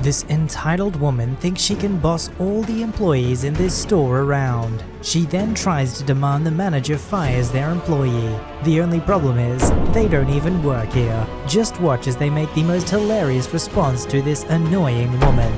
This entitled woman thinks she can boss all the employees in this store around. She then tries to demand the manager fires their employee. The only problem is, they don't even work here. Just watch as they make the most hilarious response to this annoying woman.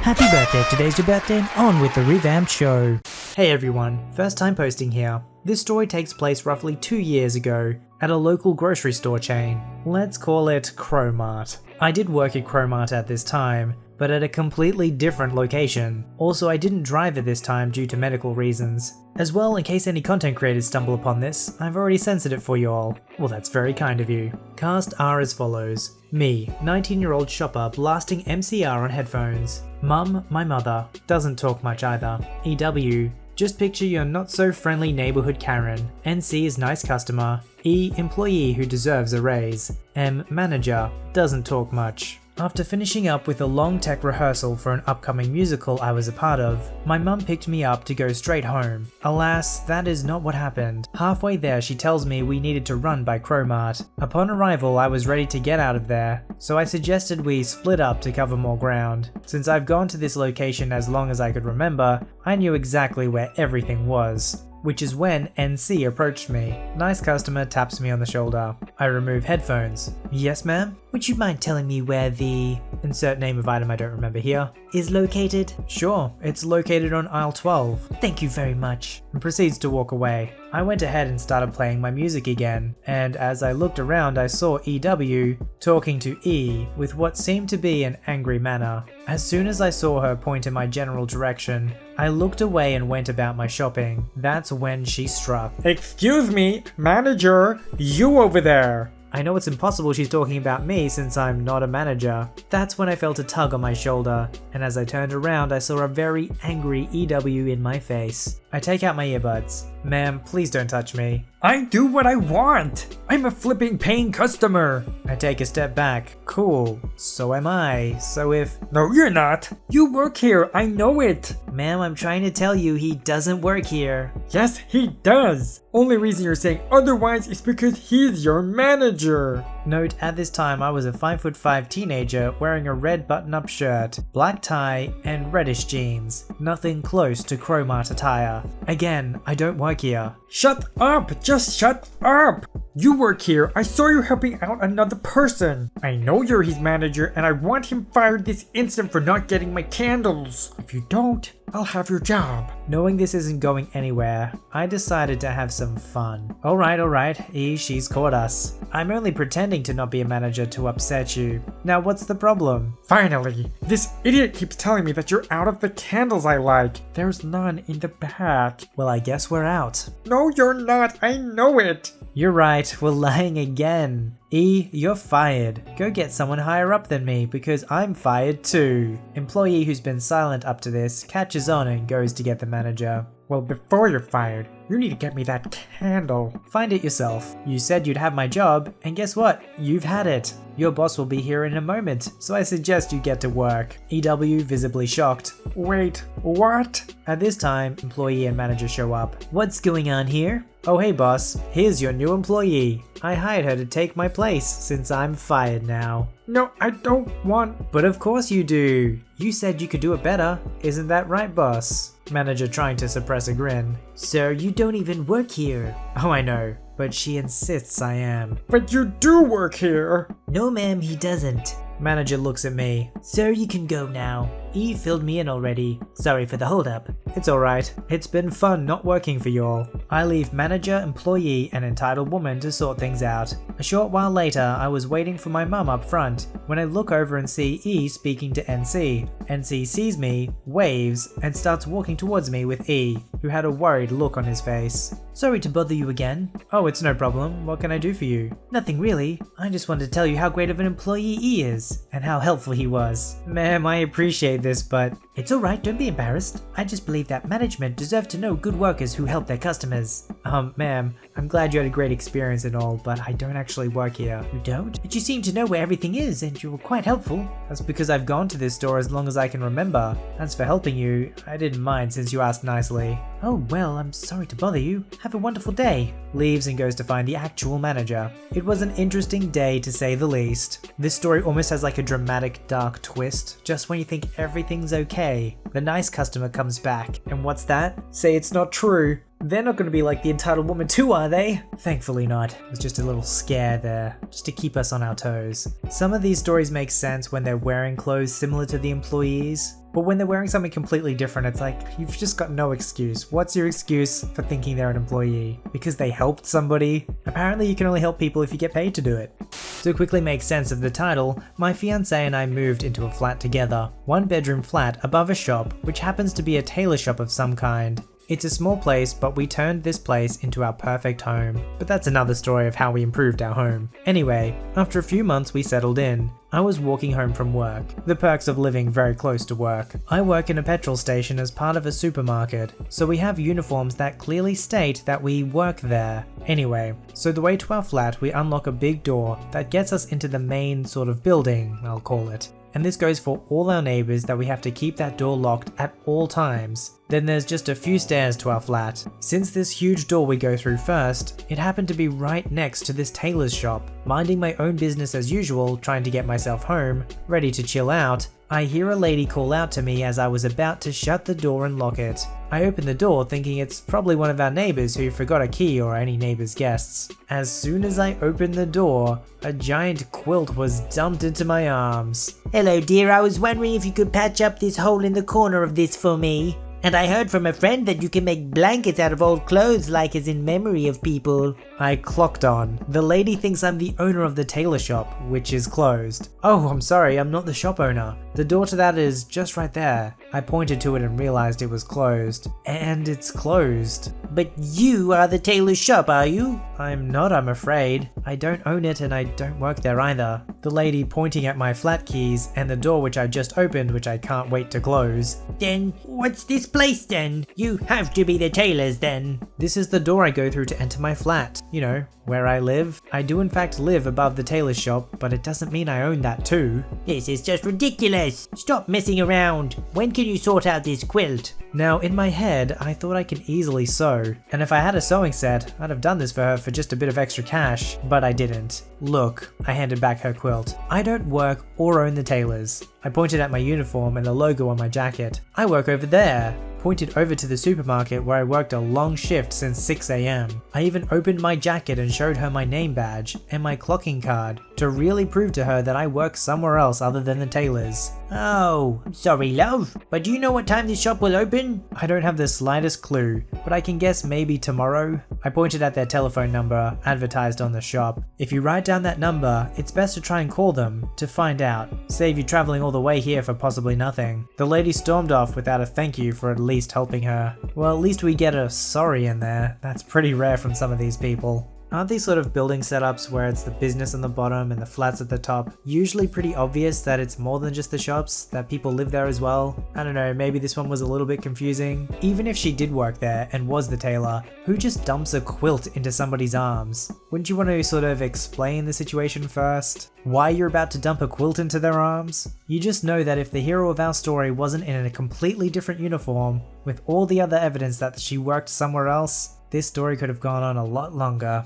Happy birthday, today's your birthday, and on with the revamped show. Hey everyone, first time posting here. This story takes place roughly 2 years ago at a local grocery store chain. Let's call it Crowmart. I did work at Crowmart at this time, but at a completely different location. Also, I didn't drive at this time due to medical reasons. As well, in case any content creators stumble upon this, I've already censored it for you all. Well, that's very kind of you. Cast are as follows. Me, 19-year-old shopper blasting MCR on headphones. Mum, my mother, doesn't talk much either. EW, just picture your not-so-friendly neighborhood Karen. NC is nice customer. E, employee who deserves a raise. M, manager, doesn't talk much. After finishing up with a long tech rehearsal for an upcoming musical I was a part of, my mum picked me up to go straight home. Alas, that is not what happened. Halfway there, she tells me we needed to run by Crowmart. Upon arrival, I was ready to get out of there, so I suggested we split up to cover more ground. Since I've gone to this location as long as I could remember, I knew exactly where everything was. Which is when NC approached me. Nice customer taps me on the shoulder. I remove headphones. Yes, ma'am? Would you mind telling me where the insert name of item I don't remember here is located? Sure, it's located on aisle 12. Thank you very much. And proceeds to walk away. I went ahead and started playing my music again, and as I looked around I saw EW talking to E with what seemed to be an angry manner. As soon as I saw her point in my general direction, I looked away and went about my shopping. That's when she struck. Excuse me, manager, you over there. I know it's impossible she's talking about me since I'm not a manager. That's when I felt a tug on my shoulder, and as I turned around I saw a very angry EW in my face. I take out my earbuds. Ma'am, please don't touch me. I do what I want. I'm a flipping paying customer. I take a step back. Cool. So am I. So if... No, you're not. You work here. I know it. Ma'am, I'm trying to tell you he doesn't work here. Yes, he does. Only reason you're saying otherwise is because he's your manager. Note, at this time I was a 5'5" teenager wearing a red button-up shirt, black tie, and reddish jeans. Nothing close to Crowmart attire. Again, I don't work here. Shut up! Just shut up! You work here. I saw you helping out another person. I know you're his manager and I want him fired this instant for not getting my candles. If you don't, I'll have your job. Knowing this isn't going anywhere, I decided to have some fun. Alright, E, she's caught us. I'm only pretending to not be a manager to upset you. Now what's the problem? Finally, this idiot keeps telling me that you're out of the candles I like. There's none in the back. Well, I guess we're out. No, you're not. I know it. You're right, we're lying again. E, you're fired. Go get someone higher up than me because I'm fired too. Employee who's been silent up to this catches on and goes to get the manager. Well, before you're fired, you need to get me that candle. Find it yourself. You said you'd have my job, and guess what? You've had it. Your boss will be here in a moment, so I suggest you get to work. EW visibly shocked. Wait, what? At this time, employee and manager show up. What's going on here? Oh hey boss, here's your new employee. I hired her to take my place since I'm fired now. No, I don't want... But of course you do. You said you could do it better. Isn't that right, boss? Manager trying to suppress a grin. Sir, you don't even work here. Oh, I know, but she insists I am. But you do work here. No ma'am, he doesn't. Manager looks at me. Sir, you can go now. E filled me in already. Sorry for the holdup. It's alright. It's been fun not working for y'all. I leave manager, employee, and entitled woman to sort things out. A short while later, I was waiting for my mum up front when I look over and see E speaking to NC. NC sees me, waves, and starts walking towards me with E, who had a worried look on his face. Sorry to bother you again. Oh, it's no problem. What can I do for you? Nothing really. I just wanted to tell you how great of an employee E is, and how helpful he was. Ma'am, I appreciate this, but It's alright, don't be embarrassed. I just believe that management deserve to know good workers who help their customers. Ma'am, I'm glad you had a great experience and all, but I don't actually work here. You don't? But you seem to know where everything is and you were quite helpful. That's because I've gone to this store as long as I can remember. As for helping you, I didn't mind since you asked nicely. Oh well, I'm sorry to bother you. Have a wonderful day. Leaves and goes to find the actual manager. It was an interesting day to say the least. This story almost has like a dramatic dark twist. Just when you think everything's okay, the nice customer comes back. And what's that? Say it's not true. They're not going to be like the entitled woman too, are they? Thankfully not. It was just a little scare there, just to keep us on our toes. Some of these stories make sense when they're wearing clothes similar to the employees, but when they're wearing something completely different, it's like, you've just got no excuse. What's your excuse for thinking they're an employee? Because they helped somebody? Apparently you can only help people if you get paid to do it. To quickly make sense of the title, my fiancé and I moved into a flat together. 1-bedroom flat above a shop, which happens to be a tailor shop of some kind. It's a small place, but we turned this place into our perfect home. But that's another story of how we improved our home. Anyway, after a few months we settled in. I was walking home from work. The perks of living very close to work. I work in a petrol station as part of a supermarket, so we have uniforms that clearly state that we work there. Anyway, so the way to our flat, we unlock a big door that gets us into the main sort of building, I'll call it. And this goes for all our neighbors that we have to keep that door locked at all times. Then there's just a few stairs to our flat. Since this huge door we go through first, it happened to be right next to this tailor's shop. Minding my own business as usual, trying to get myself home, ready to chill out, I hear a lady call out to me as I was about to shut the door and lock it. I open the door thinking it's probably one of our neighbors who forgot a key or any neighbor's guests. As soon as I opened the door, a giant quilt was dumped into my arms. Hello dear, I was wondering if you could patch up this hole in the corner of this for me. And I heard from a friend that you can make blankets out of old clothes like as in memory of people. I clocked on. The lady thinks I'm the owner of the tailor shop, which is closed. Oh, I'm sorry, I'm not the shop owner. The door to that is just right there. I pointed to it and realized it was closed. And it's closed. But you are the tailor shop, are you? I'm not, I'm afraid. I don't own it and I don't work there either. The lady pointing at my flat keys and the door which I just opened, which I can't wait to close. Then what's this place then? You have to be the tailors then. This is the door I go through to enter my flat. You know, where I live. I do in fact live above the tailor shop, but it doesn't mean I own that too. This is just ridiculous. Stop messing around. When can you sort out this quilt? Now in my head, I thought I could easily sew. And if I had a sewing set, I'd have done this for her for just a bit of extra cash, but I didn't. Look, I handed back her quilt. I don't work or own the tailors. I pointed at my uniform and the logo on my jacket. I work over there. Pointed over to the supermarket where I worked a long shift since 6 AM. I even opened my jacket and showed her my name badge and my clocking card to really prove to her that I work somewhere else other than the tailors. Oh, sorry love, but do you know what time this shop will open? I don't have the slightest clue, but I can guess maybe tomorrow. I pointed at their telephone number advertised on the shop. If you write down that number, it's best to try and call them to find out. Save you traveling all the way here for possibly nothing. The lady stormed off without a thank you for at least helping her. Well, at least we get a sorry in there. That's pretty rare from some of these people. Aren't these sort of building setups where it's the business on the bottom and the flats at the top usually pretty obvious that it's more than just the shops, that people live there as well? I don't know, maybe this one was a little bit confusing. Even if she did work there and was the tailor, who just dumps a quilt into somebody's arms? Wouldn't you want to sort of explain the situation first? Why you're about to dump a quilt into their arms? You just know that if the hero of our story wasn't in a completely different uniform, with all the other evidence that she worked somewhere else, this story could have gone on a lot longer.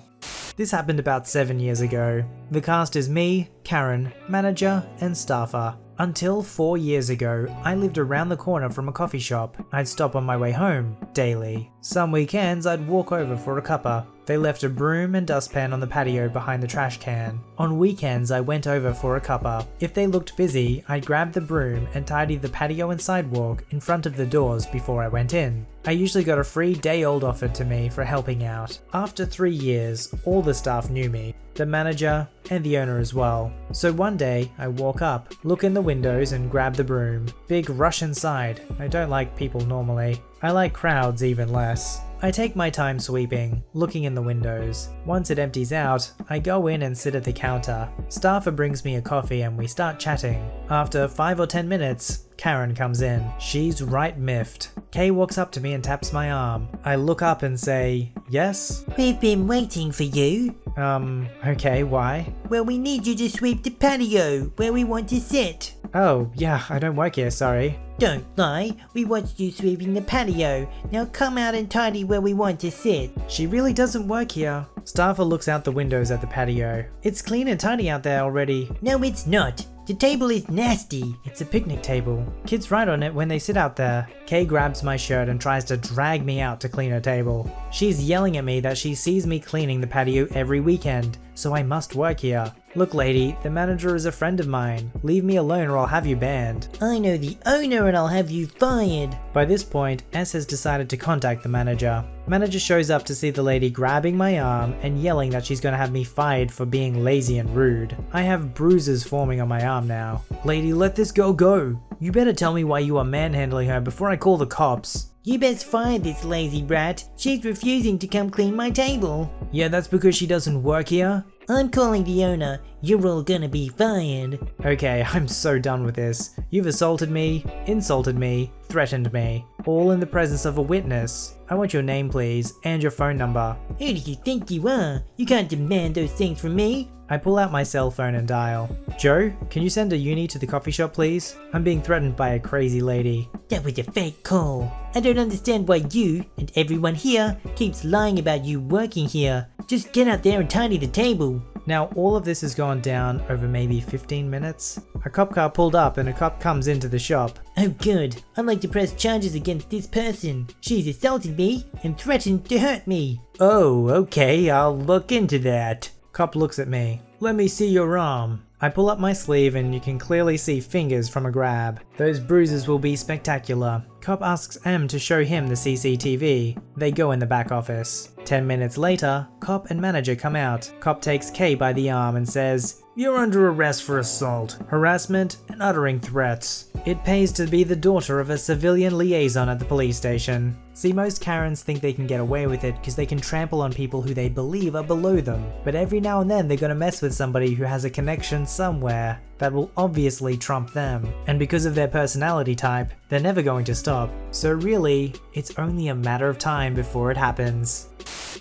This happened about 7 years ago. The cast is me, Karen, manager, and staffer. Until 4 years ago, I lived around the corner from a coffee shop. I'd stop on my way home, daily. Some weekends I'd walk over for a cuppa. They left a broom and dustpan on the patio behind the trash can. On weekends I went over for a cuppa. If they looked busy, I'd grab the broom and tidy the patio and sidewalk in front of the doors before I went in. I usually got a free day old offered to me for helping out. After 3 years, all the staff knew me, the manager and the owner as well. So one day I walk up, look in the windows and grab the broom. Big rush inside. I don't like people normally. I like crowds even less. I take my time sweeping, looking in the windows. Once it empties out, I go in and sit at the counter. Staffer brings me a coffee and we start chatting. After 5 or 10 minutes, Karen comes in. She's right miffed. Kay walks up to me and taps my arm. I look up and say, yes? We've been waiting for you. Okay, why? Well, we need you to sweep the patio where we want to sit. Oh, yeah, I don't work here, sorry. Don't lie, we want you sweeping the patio. Now come out and tidy where we want to sit. She really doesn't work here. Staffer looks out the windows at the patio. It's clean and tidy out there already. No, it's not. The table is nasty. It's a picnic table. Kids ride on it when they sit out there. Kay grabs my shirt and tries to drag me out to clean her table. She's yelling at me that she sees me cleaning the patio every weekend, so I must work here. Look lady, the manager is a friend of mine. Leave me alone or I'll have you banned. I know the owner and I'll have you fired. By this point, S has decided to contact the manager. Manager shows up to see the lady grabbing my arm and yelling that she's gonna have me fired for being lazy and rude. I have bruises forming on my arm now. Lady, let this girl go. You better tell me why you are manhandling her before I call the cops. You best fire this lazy brat. She's refusing to come clean my table. Yeah, that's because she doesn't work here? I'm calling the owner. You're all gonna be fired. Okay, I'm so done with this. You've assaulted me, insulted me, threatened me, all in the presence of a witness. I want your name please, and your phone number. Who do you think you are? You can't demand those things from me. I pull out my cell phone and dial. Joe, can you send a uni to the coffee shop please? I'm being threatened by a crazy lady. That was a fake call. I don't understand why you and everyone here keeps lying about you working here. Just get out there and tidy the table. Now all of this has gone down over maybe 15 minutes. A cop car pulled up and a cop comes into the shop. Oh good, I'd like to press charges against this person. She's assaulted me and threatened to hurt me. Oh, okay, I'll look into that. Cop looks at me. Let me see your arm. I pull up my sleeve and you can clearly see fingers from a grab. Those bruises will be spectacular. Cop asks M to show him the CCTV. They go in the back office. 10 minutes later, cop and manager come out. Cop takes Kay by the arm and says, "You're under arrest for assault, harassment, and uttering threats. It pays to be the daughter of a civilian liaison at the police station." See, most Karens think they can get away with it because they can trample on people who they believe are below them. But every now and then they're gonna mess with somebody who has a connection somewhere that will obviously trump them. And because of their personality type, they're never going to stop. So really, it's only a matter of time before it happens.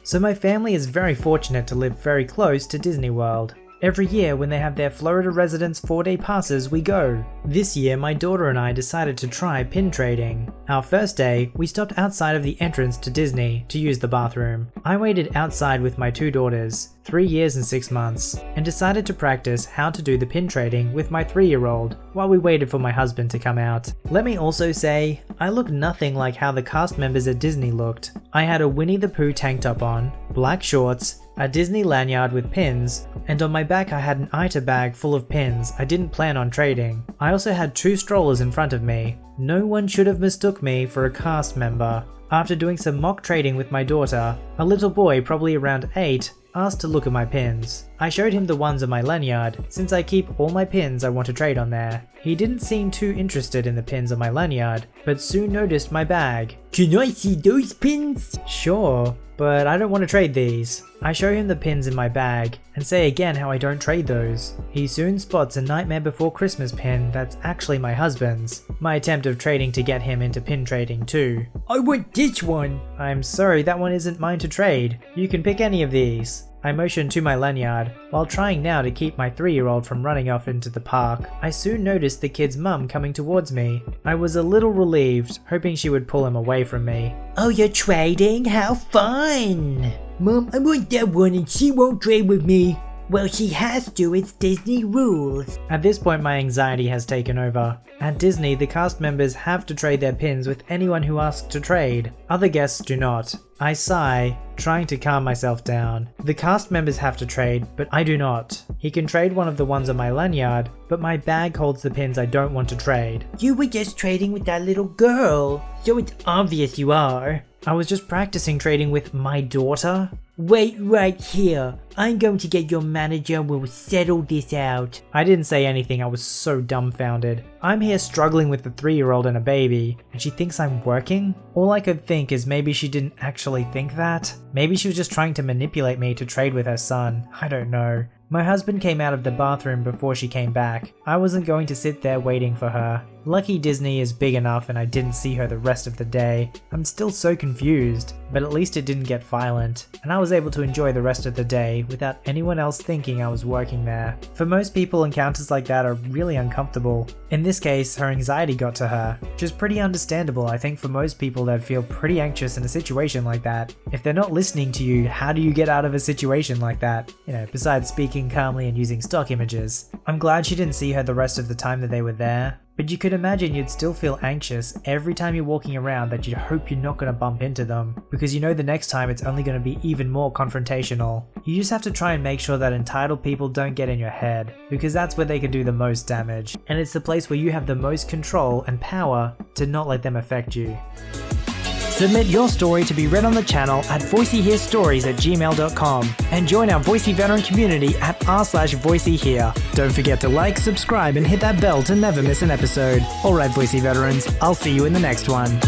So my family is very fortunate to live very close to Disney World. Every year when they have their Florida residence 4-day passes, we go. This year, my daughter and I decided to try pin trading. Our first day, we stopped outside of the entrance to Disney to use the bathroom. I waited outside with my 2 daughters, 3 years and 6 months, and decided to practice how to do the pin trading with my 3-year-old while we waited for my husband to come out. Let me also say, I look nothing like how the cast members at Disney looked. I had a Winnie the Pooh tank top on, black shorts, a Disney lanyard with pins, and on my back I had an ITA bag full of pins I didn't plan on trading. I also had 2 strollers in front of me. No one should have mistook me for a cast member. After doing some mock trading with my daughter, a little boy probably around 8 asked to look at my pins. I showed him the ones on my lanyard, since I keep all my pins I want to trade on there. He didn't seem too interested in the pins on my lanyard, but soon noticed my bag. Can I see those pins? Sure, but I don't want to trade these. I show him the pins in my bag, and say again how I don't trade those. He soon spots a Nightmare Before Christmas pin that's actually my husband's. My attempt of trading to get him into pin trading too. I want this one. I'm sorry, that one isn't mine to trade. You can pick any of these. I motioned to my lanyard, while trying now to keep my 3-year-old from running off into the park. I soon noticed the kid's mum coming towards me. I was a little relieved, hoping she would pull him away from me. Oh, you're trading? How fun! Mom, I want that one and she won't trade with me. Well, she has to, it's Disney rules. At this point my anxiety has taken over. At Disney, the cast members have to trade their pins with anyone who asks to trade. Other guests do not. I sigh, trying to calm myself down. The cast members have to trade, but I do not. He can trade one of the ones on my lanyard, but my bag holds the pins I don't want to trade. You were just trading with that little girl, so it's obvious you are. I was just practicing trading with my daughter. Wait right here. I'm going to get your manager and we'll settle this out. I didn't say anything, I was so dumbfounded. I'm here struggling with the 3-year-old and a baby, and she thinks I'm working? All I could think is maybe she didn't actually think that. Maybe she was just trying to manipulate me to trade with her son. I don't know. My husband came out of the bathroom before she came back. I wasn't going to sit there waiting for her. Lucky Disney is big enough and I didn't see her the rest of the day. I'm still so confused, but at least it didn't get violent, and I was able to enjoy the rest of the day without anyone else thinking I was working there. For most people, encounters like that are really uncomfortable. In this case, her anxiety got to her, which is pretty understandable. I think for most people they'd feel pretty anxious in a situation like that. If they're not listening to you, how do you get out of a situation like that? You know, besides speaking calmly and using stock images. I'm glad she didn't see her the rest of the time that they were there. But you could imagine you'd still feel anxious every time you're walking around, that you'd hope you're not going to bump into them, because you know the next time it's only going to be even more confrontational. You just have to try and make sure that entitled people don't get in your head, because that's where they can do the most damage, and it's the place where you have the most control and power to not let them affect you. Submit your story to be read on the channel at VoiceyHereStories@gmail.com and join our Voicey veteran community at r/VoiceyHere. Don't forget to like, subscribe, and hit that bell to never miss an episode. Alright, Voicey veterans, I'll see you in the next one.